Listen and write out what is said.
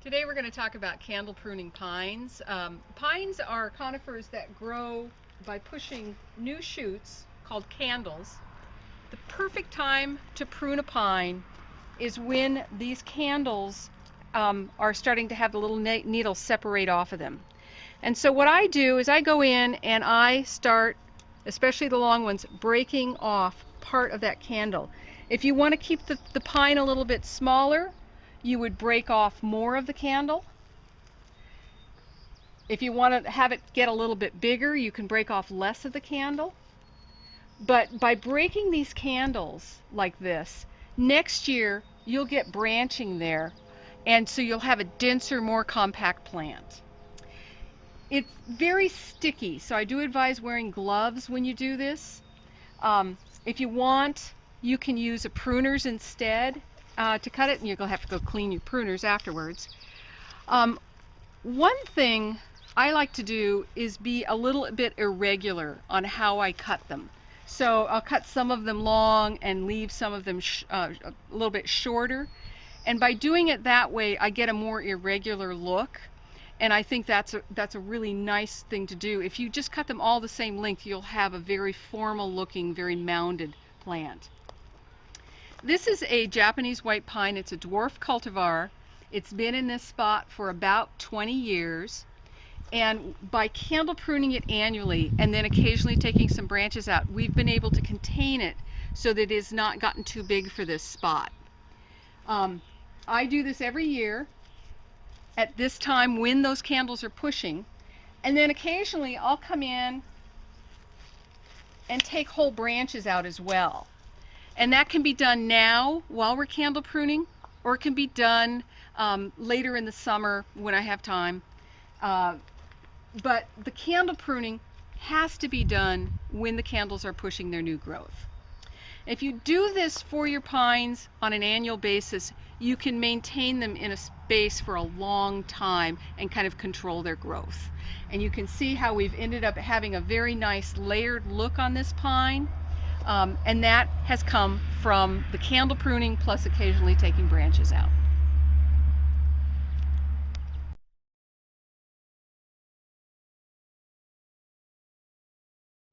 Today we're going to talk about candle pruning pines. Pines are conifers that grow by pushing new shoots called candles. The perfect time to prune a pine is when these candles are starting to have the little needles separate off of them. And so what I do is I go in and I start, especially the long ones, breaking off part of that candle. If you want to keep the pine a little bit smaller, you would break off more of the candle. If you want to have it get a little bit bigger, you can break off less of the candle. But by breaking these candles like this, next year you'll get branching there, and so you'll have a denser, more compact plant. It's very sticky, so I do advise wearing gloves when you do this. If you want, you can use a pruners instead to cut it, and you'll have to go clean your pruners afterwards. One thing I like to do is be a little bit irregular on how I cut them. So I'll cut some of them long and leave some of them a little bit shorter. And by doing it that way, I get a more irregular look. And I think that's a really nice thing to do. If you just cut them all the same length, you'll have a very formal looking, very mounded plant. This is a Japanese white pine. It's a dwarf cultivar. It's been in this spot for about 20 years. And by candle pruning it annually and then occasionally taking some branches out, we've been able to contain it so that it has not gotten too big for this spot. I do this every year at this time when those candles are pushing, and then occasionally I'll come in and take whole branches out as well. And that can be done now while we're candle pruning, or it can be done later in the summer when I have time. But the candle pruning has to be done when the candles are pushing their new growth. If you do this for your pines on an annual basis, you can maintain them in a space for a long time and kind of control their growth. And you can see how we've ended up having a very nice layered look on this pine. And that has come from the candle pruning plus occasionally taking branches out.